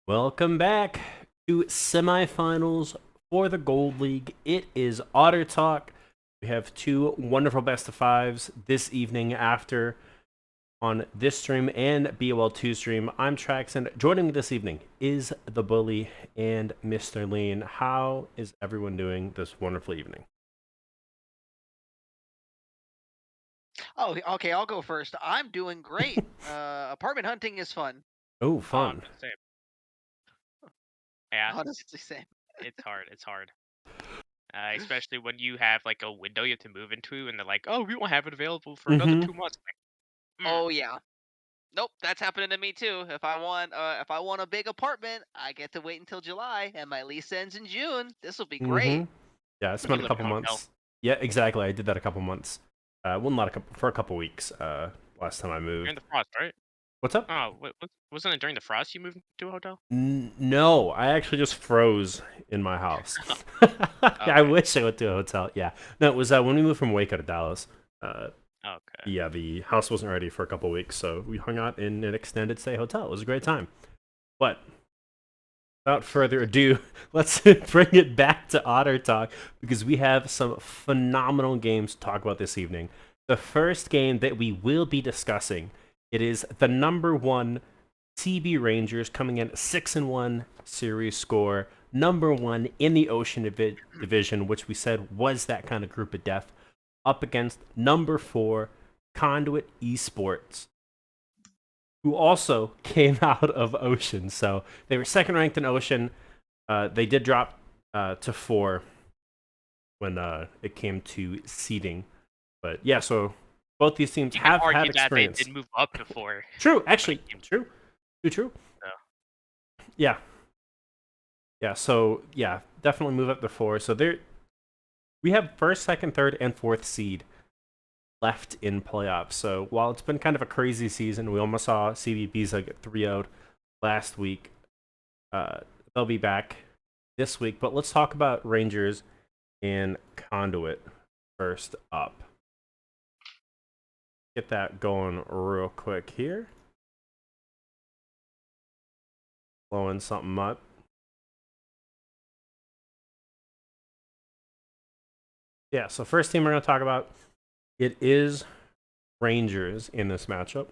Welcome back to semifinals for the Gold League. It is Otter Talk. We have two wonderful best of fives this evening after on this stream and BOL2 stream. I'm Trax, and joining me this evening is the Bully and Mr. Lean. How is everyone doing this wonderful evening? Oh, okay, I'll go first. I'm doing great. Apartment hunting is fun. Oh, fun. Same. Yeah, Honestly, same. it's hard. It's hard. Especially when you have like a window you have to move into, and they're like, "Oh, we won't have it available for another Mm-hmm. 2 months." Like, Oh yeah. Nope, that's happening to me too. If I want a big apartment, I get to wait until July, and my lease ends in June. This will be Mm-hmm. great. Yeah, I spent you a live in couple a hotel. months. Yeah, exactly. I did that a couple months. Well, not a couple for a couple weeks. Last time I During moved. the frost, right? What's up? Oh, wasn't it during the frost you moved to a hotel? No, I actually just froze in my house. I Okay. wish I went to a hotel. Yeah, no, it was when we moved from Waco to Dallas. Uh, Okay. yeah, the house wasn't ready for a couple weeks, so we hung out in an extended stay hotel. It was a great time. But without further ado, let's bring it back to Otter Talk because we have some phenomenal games to talk about this evening. The first game that we will be discussing, it is the number one CB Rangers coming in 6-1 series score, number one in the Ocean Division, which we said was that kind of group of death, up against number four Conduit Esports, who also came out of Ocean. So they were second ranked in Ocean. They did drop to four when it came to seeding. But yeah, so both these teams You can have had argue that they experience. did move up before True, when it actually, came to true, true, true. so. Yeah, yeah. So yeah, definitely move up to four. So there, we have first, second, third, and fourth seed left in playoffs. So while it's been kind of a crazy season, we almost saw CBP's get 3-0'd last week. Uh, they'll be back this week. But let's talk about Rangers and Conduit first up. Get that going real quick here. Blowing something up. Yeah, so first team we're going to talk about, it is Rangers in this matchup.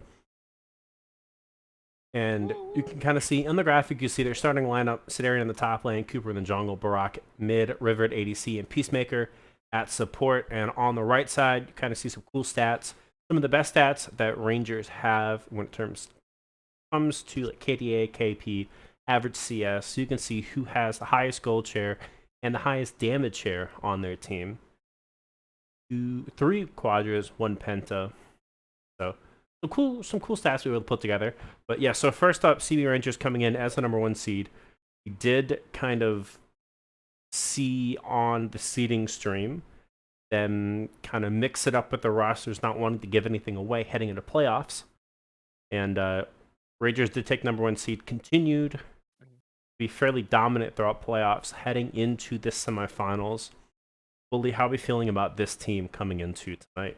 And you can kind of see in the graphic, you see their starting lineup: Sidarian in the top lane, Cooper in the jungle, Barak mid, River at ADC, and Peacemaker at support. And on the right side, you kind of see some cool stats. Some of the best stats that Rangers have when it comes to like KDA, KP, average CS. So you can see who has the highest gold share and the highest damage share on their team. 3 quadras, 1 penta. So some cool stats we were able to put together. But yeah, so first up, CB Rangers coming in as the number one seed. We did kind of see on the seeding stream them kind of mix it up with the rosters, not wanting to give anything away heading into playoffs. And Rangers did take number one seed, continued to be fairly dominant throughout playoffs, heading into the semifinals. Bully, how are we feeling about this team coming into tonight?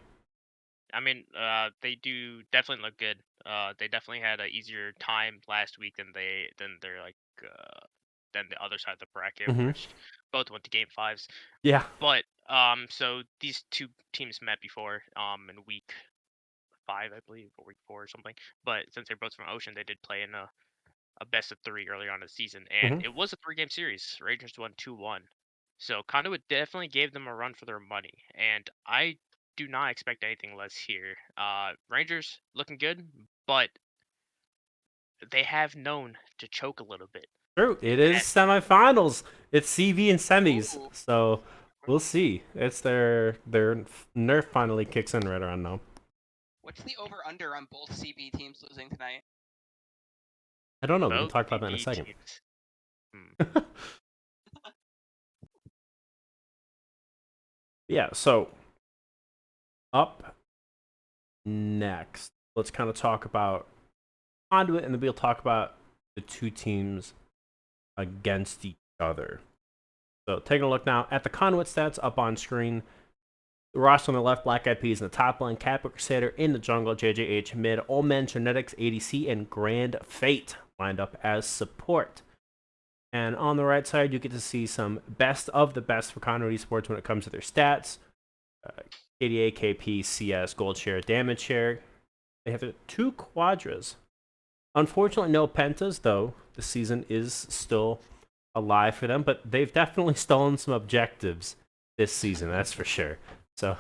I mean, they do definitely look good. They definitely had an easier time last week than the other side of the bracket, Mm-hmm. which both went to game fives. Yeah. But so these two teams met before in week 5, I believe, or week 4 or something. But since they're both from Ocean, they did play in a best of 3 earlier on in the season, and Mm-hmm. it was a 3-game series. Rangers won 2-1. So Conduit definitely gave them a run for their money, and I do not expect anything less here. Rangers looking good, but they have known to choke a little bit. True. It is semifinals. It's CV and semis. Ooh, So we'll see. It's their nerf finally kicks in right around now. what's the over/under on both CB teams losing tonight? I don't know. We can Both talk about that in a CB second. teams. Hmm. Yeah. So up next, let's kind of talk about Conduit, and then we'll talk about the two teams against each other. So taking a look now at the Conduit stats up on screen. The roster on the left, Black Eyed Peas in the top lane, Capital Crusader in the jungle, JJH mid, All Men Genetics, ADC, and Grand Fate lined up as support. And on the right side, you get to see some best of the best for Conduit Esports when it comes to their stats. KDA, KP, CS, gold share, damage share. They have 2 quadras. Unfortunately, no pentas, though. The season is still alive for them, but they've definitely stolen some objectives this season, that's for sure. So,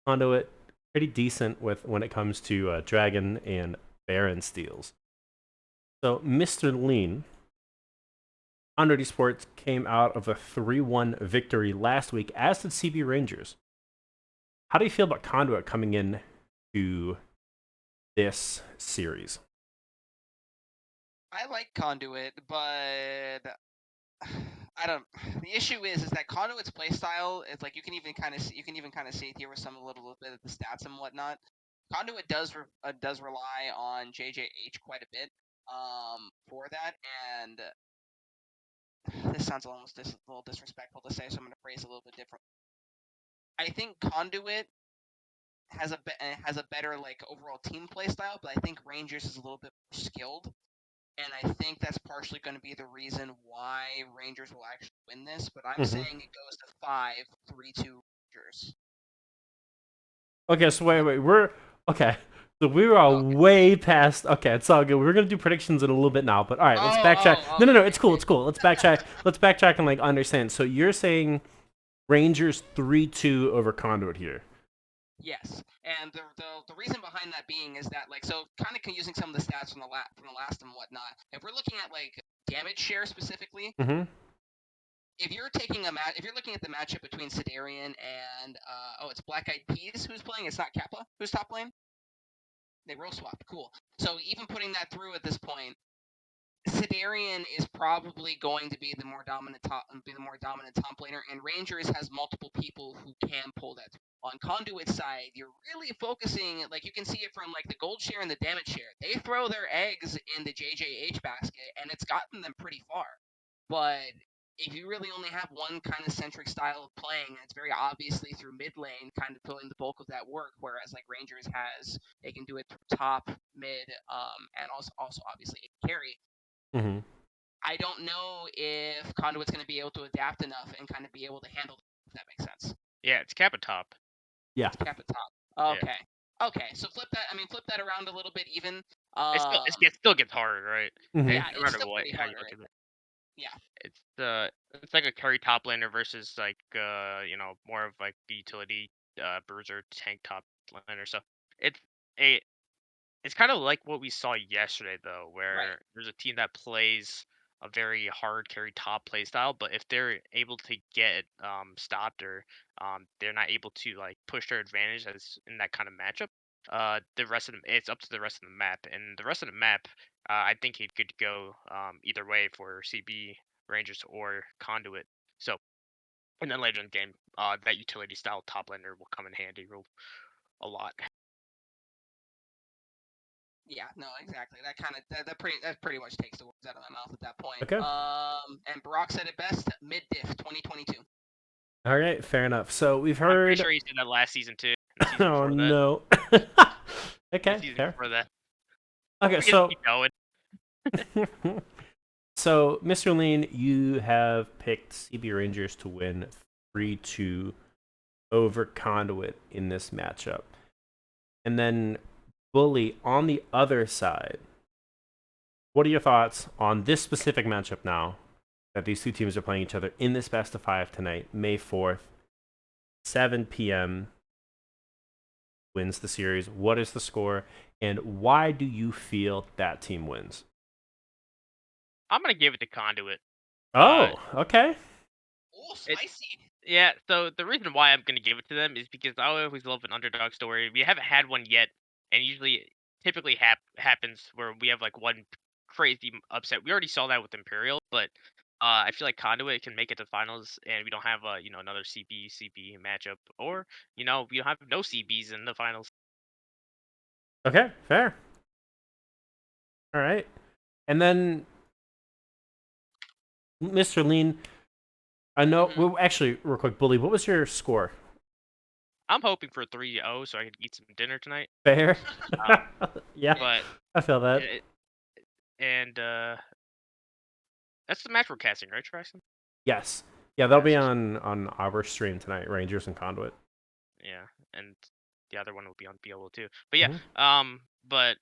Conduit, pretty decent with when it comes to Dragon and Baron steals. So, Mr. Lean, Conduit Esports came out of a 3-1 victory last week, as did CB Rangers. How do you feel about Conduit coming in to this series? I like Conduit, but I don't. The issue is that Conduit's playstyle is like you can even kind of see it here with some a little bit of the stats and whatnot. Conduit does rely on JJH quite a bit for that, and this sounds almost a little disrespectful to say, so I'm going to phrase it a little bit different. I think Conduit has a better like overall team playstyle, but I think Rangers is a little bit more skilled. And I think that's partially going to be the reason why Rangers will actually win this. But I'm saying it goes to 5-3-2 Rangers. Okay, so wait, we're okay. So we were all Okay. way past. Okay, it's all good. We're gonna do predictions in a little bit now, but all right, let's backtrack. No, Okay. it's cool, it's cool. Let's backtrack. Let's backtrack and like understand. So you're saying Rangers 3-2 over Conduit here. Yes, and the reason behind that being is that like so kind of using some of the stats from the last and whatnot. If we're looking at like damage share specifically, Mm-hmm. if you're looking at the matchup between Sidarian and it's Black Eyed Peas who's playing, it's not Kappa who's top lane. They role swapped, cool. So even putting that through at this point, Sidarian is probably going to be the more dominant top laner, and Rangers has multiple people who can pull that. On Conduit side, you're really focusing, like you can see it from like the gold share and the damage share. They throw their eggs in the JJH basket, and it's gotten them pretty far. But if you really only have one kind of centric style of playing, it's very obviously through mid lane, kind of pulling the bulk of that work. Whereas like Rangers they can do it through top, mid, and also obviously carry. Mm-hmm. I don't know if Conduit's going to be able to adapt enough and kind of be able to handle it, if that makes sense. Yeah, it's Kappa top. Yeah. It's cap at top. Okay. Yeah. Okay. So flip that around a little bit even. It still gets harder, right? Mm-hmm. Yeah, No it's matter still what, pretty how you harder. look at it. Yeah. It's like a carry top laner versus like more of like the utility bruiser tank top laner. So it's a it's kind of like what we saw yesterday though, Right. where there's a team that plays a very hard carry top play style, but if they're able to get stopped or they're not able to like push their advantage as in that kind of matchup, it's up to the rest of the map, and the rest of the map, I think it could go either way for CB Rangers or Conduit. So and then later in the game, that utility style top laner will come in handy a lot. Yeah, no, exactly. That pretty much takes the words out of my mouth at that point. Okay. And Barack said it best: mid diff 2022. All right, fair enough. So we've I'm pretty heard. sure he said that last season too. And the season Oh before that. no. Okay, The season fair. before that. Okay, We can so keep going. so Mr. Lean, you have picked CB Rangers to win 3-2 over Conduit in this matchup. And then Bully on the other side. What are your thoughts on this specific matchup now that these two teams are playing each other in this best of 5 tonight, May 4th, 7 p.m. wins the series? What is the score and why do you feel that team wins? I'm gonna give it to Conduit. Oh, okay. Oh, It, spicy. yeah. So the reason why I'm gonna give it to them is because I always love an underdog story. We haven't had one yet, and typically happens where we have like one crazy upset. We already saw that with Imperial, but I feel like Conduit can make it to finals, and we don't have another CB matchup, or we don't have no CBs in the finals. Okay, fair. All right. And then Mr. Lean, I know. Mhm. Well, actually, real quick, Bully, what was your score? I'm hoping for 3-0 so I can eat some dinner tonight. Fair. Um, Yeah, but I feel that. and That's the match we're casting, right, Tristan? Yes. Yeah, they'll be Yes. on our stream tonight, Rangers and Conduit. Yeah, and the other one will be on BLO too. But yeah, Mhm. but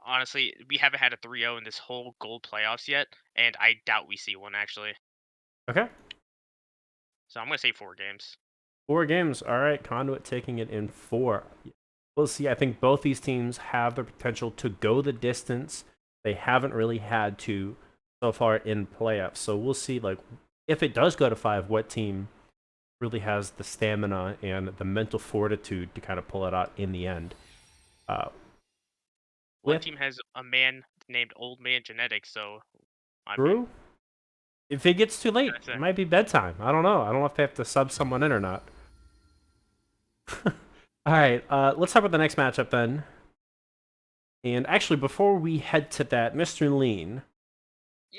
honestly, we haven't had a 3-0 in this whole gold playoffs yet, and I doubt we see one actually. Okay. So I'm gonna say 4 games. 4 games. All right, Conduit taking it in 4. We'll see. I think both these teams have the potential to go the distance. They haven't really had to so far in playoffs. So we'll see, like, if it does go to 5, what team really has the stamina and the mental fortitude to kind of pull it out in the end. Uh, One with team has a man named Old Man Genetics, so I mean, Drew, if it gets too late, that's it a might be bedtime. I don't know. I don't know if they have to sub someone in or not. All right, let's talk about the next matchup then. And actually, before we head to that, Mr. Lean,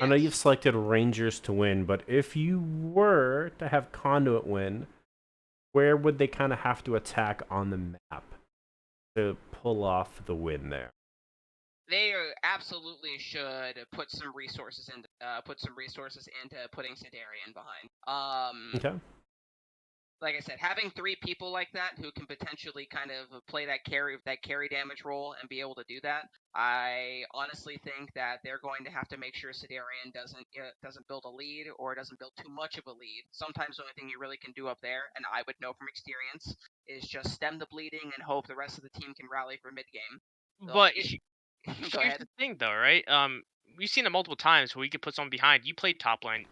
I know you've Yes. selected Rangers to win, but if you were to have Conduit win, where would they kind of have to attack on the map to pull off the win there? They absolutely should put some resources into putting Sidarian behind. Okay. Like I said, having 3 people like that who can potentially kind of play that carry damage role and be able to do that, I honestly think that they're going to have to make sure Sidarian doesn't build a lead or doesn't build too much of a lead. Sometimes the only thing you really can do up there, and I would know from experience, is just stem the bleeding and hope the rest of the team can rally for mid game. The only But issue. Go here's ahead. the thing, though, right? We've seen it multiple times where we could put someone behind. You played top lane,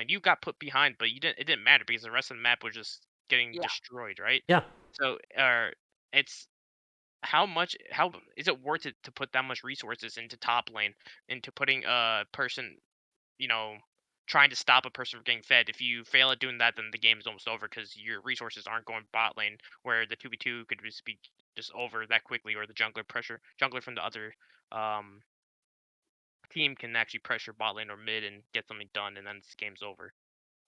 You got put behind, but you didn't. It didn't matter because the rest of the map was just getting Yeah, destroyed, right? Yeah. So, it's how is it worth it to put that much resources into top lane, into putting a person, you know, trying to stop a person from getting fed? If you fail at doing that, then the game is almost over because your resources aren't going bot lane, where the 2v2 could just be just over that quickly, or the jungler from the other um team can actually pressure bot lane or mid and get something done, and then this game's over.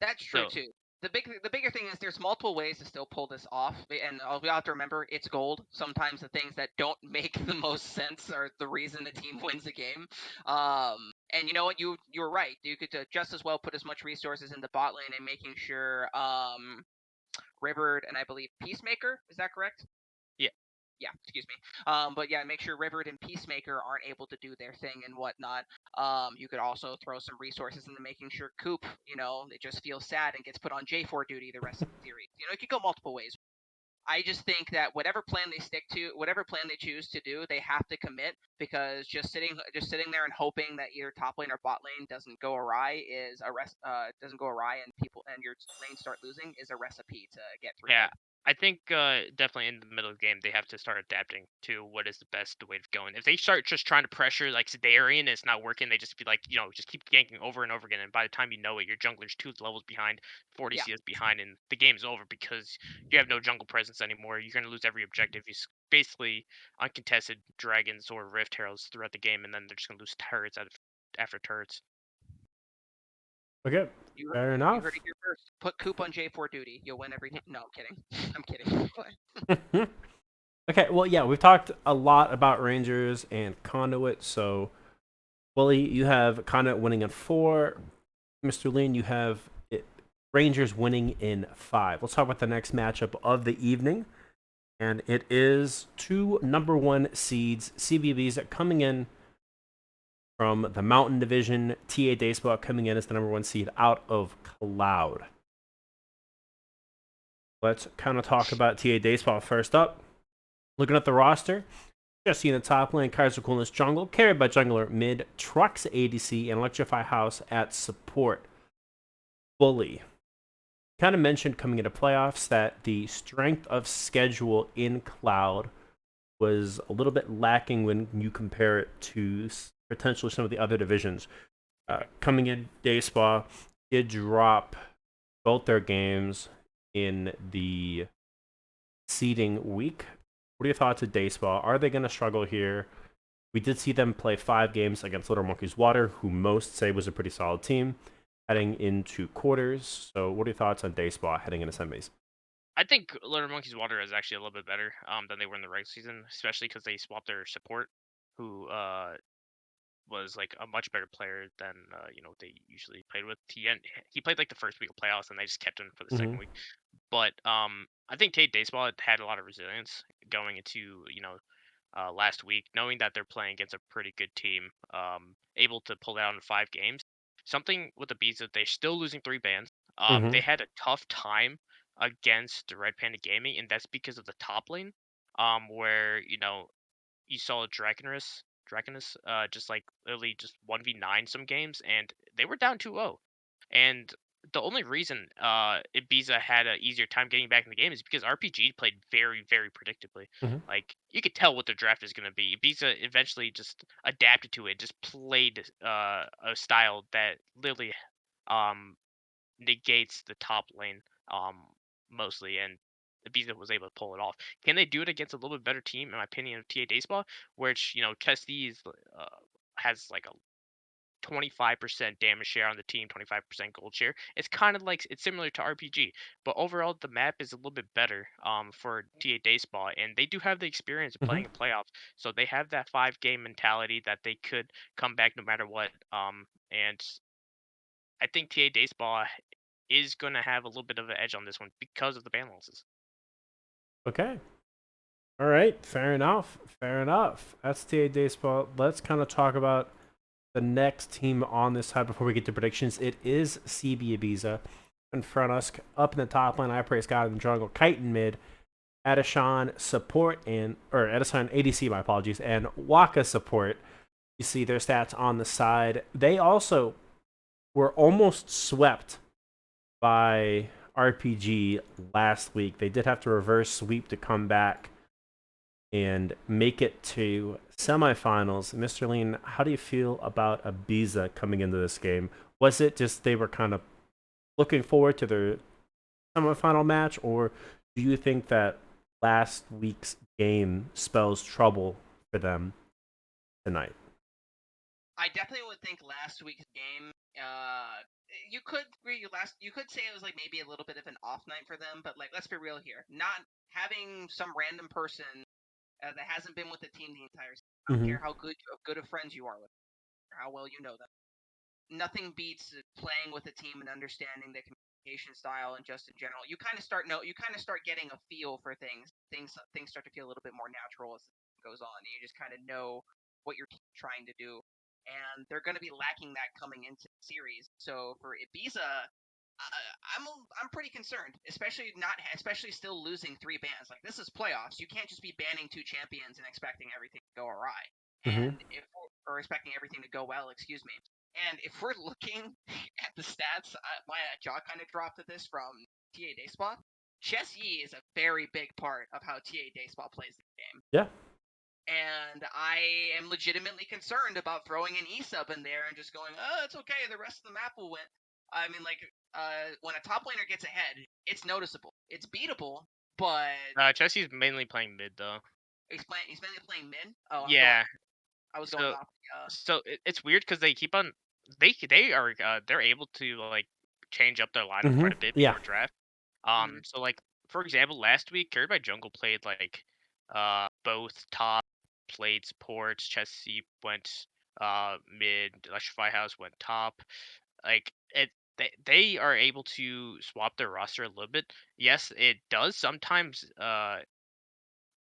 that's true So too. The bigger thing is there's multiple ways to still pull this off, and we have to remember it's gold. Sometimes the things that don't make the most sense are the reason the team wins the game. And you know what? You're right. You could just as well put as much resources in the bot lane and making sure Rivered and I believe Peacemaker, is that correct? yeah, Yeah, excuse me. But yeah, make sure Rivered and Peacemaker aren't able to do their thing and whatnot. You could also throw some resources into making sure Coop, it just feels sad and gets put on J4 duty the rest of the series. It could go multiple ways. I just think that whatever plan they stick to, whatever plan they choose to do, they have to commit because just sitting there and hoping that either top lane or bot lane doesn't go awry and your lanes start losing is a recipe to get 3-0. yeah. I think definitely in the middle of the game they have to start adapting to what is the best way of going. If they start just trying to pressure like Sidarian and it's not working, they just be like, just keep ganking over and over again, and by the time you know it, your jungler's 2 levels behind, 40 Yeah, CS behind, and the game's over because you have no jungle presence anymore. You're gonna lose every objective. Basically uncontested dragons or rift heralds throughout the game, and then they're just gonna lose turrets after turrets. Okay. You Fair you heard enough. it here first. Put Coop on J4 duty. You'll win every time. No, I'm kidding. I'm kidding. Okay, well, yeah, we've talked a lot about Rangers and Conduit. So, Willie, you have Conduit winning in 4. Mr. Lean, you have Rangers winning in 5. Let's talk about the next matchup of the evening. And it is 2 number 1 seeds, CBBs, coming in from the Mountain Division. TA Baseball coming in as the number 1 seed out of Cloud. Let's kind of talk about TA Baseball first up. Looking at the roster, just seeing the top lane, Kaiser Coolness jungle, carried by jungler mid, Trucks ADC, and Electrify House at support. Bully. Kind of mentioned coming into playoffs that the strength of schedule in Cloud was a little bit lacking when you compare it to potentially some of the other divisions. Coming in, Day Spa did drop both their games in the seeding week. What are your thoughts of Day Spa? Are they going to struggle here? We did see them play 5 games against Little Monkeys Water, who most say was a pretty solid team, heading into quarters. So, what are your thoughts on Day Spa heading into semis? I think Little Monkey's Water is actually a little bit better than they were in the regular season, especially because they swapped their support, who was like a much better player than they usually played with. He played like the first week of playoffs, and they just kept him for the Mm-hmm. second week. But I think Tate Baseball had a lot of resilience going into last week, knowing that they're playing against a pretty good team, able to pull it out in 5 games. Something with the Bees that they're still losing 3 bans. Mm-hmm. They had a tough time against Red Panda Gaming, and that's because of the top lane, where you saw Dragonus, just like literally just 1v9 some games, and they were down 2-0. And the only reason Ibiza had an easier time getting back in the game is because RPG played very, very predictably. Mm-hmm. Like you could tell what the draft is going to be. Ibiza eventually just adapted to it, just played a style that literally um, negates the top lane um, mostly, and Ibiza was able to pull it off. Can they do it against a little bit better team, in my opinion, of TA Baseball, which Chesty has like a 25% damage share on the team, 25% gold share. It's kind of like it's similar to RPG, but overall the map is a little bit better for TA Baseball, and they do have the experience of Mm-hmm. playing in playoffs, so they have that 5 game mentality that they could come back no matter what. And I think TA Baseball is going to have a little bit of an edge on this one because of the ban losses. Okay. All right. Fair enough. Fair enough. That's TA Baseball. Let's kind of talk about the next team on this side before we get to predictions. It is CB Ibiza. In front of us, up in the top line, I Praise God in the jungle, Kite in mid, Edishan support Edishan ADC, my apologies, and Waka support. You see their stats on the side. They also were almost swept by RPG last week. They did have to reverse sweep to come back and make it to semifinals. Mr. Lean, how do you feel about Ibiza coming into this game? Was it just they were kind of looking forward to their semifinal match, or do you think that last week's game spells trouble for them tonight? I definitely would think last week's game. You could You could say it was like maybe a little bit of an off night for them, but like let's be real here. Not having some random person that hasn't been with the team the entire season. I don't Mm-hmm. care how good of friends you are with, them, or how well you know them. Nothing beats playing with a team and understanding the communication style and just in general. You kind of start getting a feel for things. Things start to feel a little bit more natural as it goes on. You just kind of know what your team's trying to do, and they're going to be lacking that coming into the series. So for Ibiza, I'm pretty concerned, especially still losing 3 bans. Like this is playoffs. You can't just be banning 2 champions and expecting everything to go awry, Mm-hmm. and if or expecting everything to go well. Excuse me. And if we're looking at the stats, my jaw kind of dropped at this from TA Dayspa. Chess Yi is a very big part of how TA Dayspa plays the game. Yeah. And I am legitimately concerned about throwing an E-sub in there and just going, oh, it's okay, the rest of the map will win. I mean, like, when a top laner gets ahead, it's noticeable. It's beatable, but Chelsea's mainly playing mid though. he's mainly playing mid. Oh, Yeah. I was going So off. it's weird because they keep on they're able to like change up their lineup Mm-hmm. quite a bit Yeah. before draft. Mhm. So like for example, last week Carried by Jungle played like both top, played supports. Chelsea went mid. Electrify House went top. Like they are able to swap their roster a little bit. Yes, it does sometimes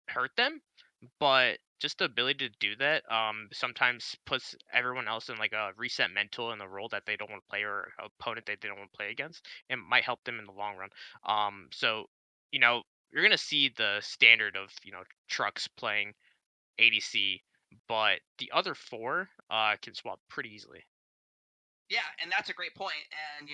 hurt them, but just the ability to do that sometimes puts everyone else in like a reset mental in a role that they don't want to play, or opponent that they don't want to play against, and might help them in the long run. So you know you're gonna see the standard of trucks playing ADC, but the other four can swap pretty easily. Yeah, and that's a great point, and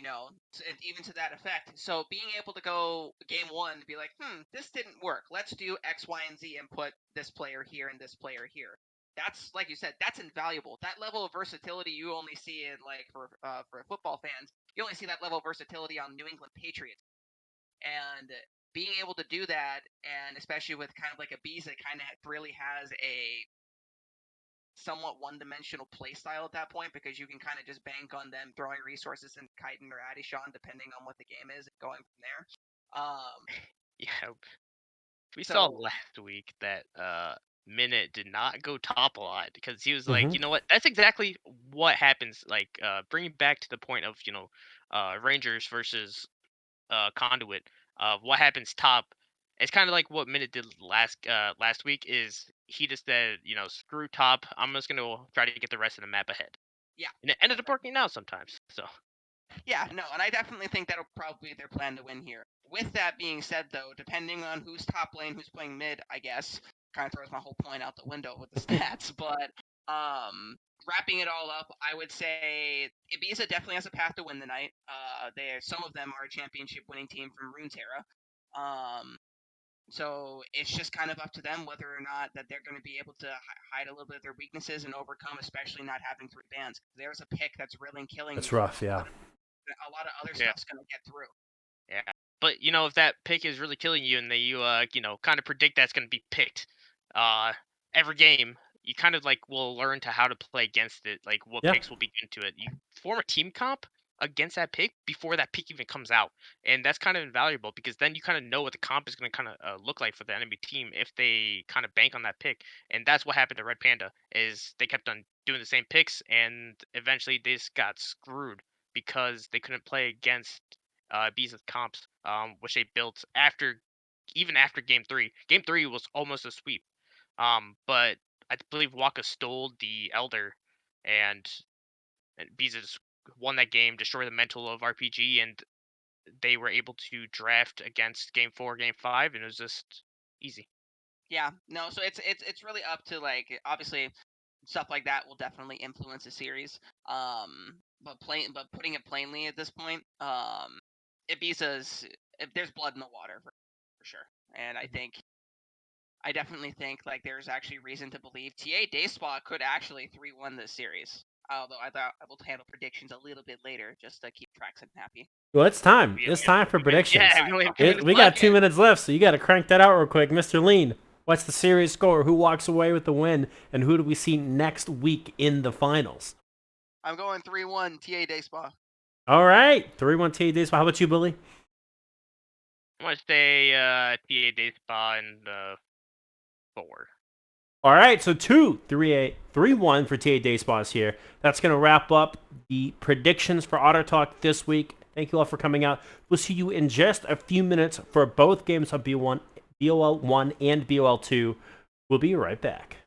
even to that effect. So being able to go game one, be like, this didn't work. Let's do X, Y, and Z, and put this player here and this player here. That's like you said, that's invaluable. That level of versatility you only see in like for football fans. You only see that level of versatility on New England Patriots, and being able to do that, and especially with kind of like a bees that kind of really has a somewhat one-dimensional play style at that point, because you can kind of just bank on them throwing resources in Kaiden or Adishon depending on what the game is and going from there. Yeah, we saw So last week that Minute did not go top a lot because he was like, Mhm. you know what? That's exactly what happens. Like, bringing back to the point of Rangers versus Conduit. What happens top? It's kind of like what Minute did last week. Is he just said, screw top. I'm just gonna try to get the rest of the map ahead, Yeah. and it ended up working out sometimes. So Yeah, no, and I definitely think that'll probably be their plan to win here. With that being said, though, depending on who's top lane, who's playing mid, I guess kind of throws my whole point out the window with the stats. But wrapping it all up, I would say Ibiza definitely has a path to win the night. Some of them are a championship winning team from Runeterra. So it's just kind of up to them whether or not that they're going to be able to hide a little bit of their weaknesses and overcome, especially not having 3 bans. There's a pick that's really killing It's you. rough, yeah. A lot of other yeah, stuff's going to get through. yeah. But if that pick is really killing you, and that you kind of predict that's going to be picked, uh, every game, you kind of like will learn to how to play against it. Like what Yeah. picks will be into it. You form a team comp against that pick before that pick even comes out, and that's kind of invaluable because then you kind of know what the comp is going to kind of look like for the enemy team if they kind of bank on that pick. And that's what happened to Red Panda is they kept on doing the same picks, and eventually they just got screwed because they couldn't play against Bees' comps, which they built even after game three. Game three was almost a sweep, but I believe Waka stole the Elder, and, Bees just won that game, destroyed the mental of RPG, and they were able to draft against game four, game five, and it was just easy. Yeah, no, so it's really up to like obviously stuff like that will definitely influence the series. But putting it plainly at this point, Ibiza's if there's blood in the water for sure, and I definitely think like there's actually reason to believe TA Dayspa could actually 3-1 this series. Although I thought I will handle predictions a little bit later just to keep Traxon happy. Well, it's time. We It's only have time a for few minutes. predictions. Yeah, we only have Okay, 2 minutes We got left. 2 minutes left, so you got to crank that out real quick, Mr. Lean. What's the series score? Who walks away with the win? And who do we see next week in the finals? I'm going 3-1 TA Dayspa. All right, 3-1 TA Days. How about you, Billy? I'm gonna say TA Day Spa and 4. All right, so 3-1 for TA Day Spas here. That's going to wrap up the predictions for Otter Talk this week. Thank you all for coming out. We'll see you in just a few minutes for both games of BOL1 and BOL2. We'll be right back.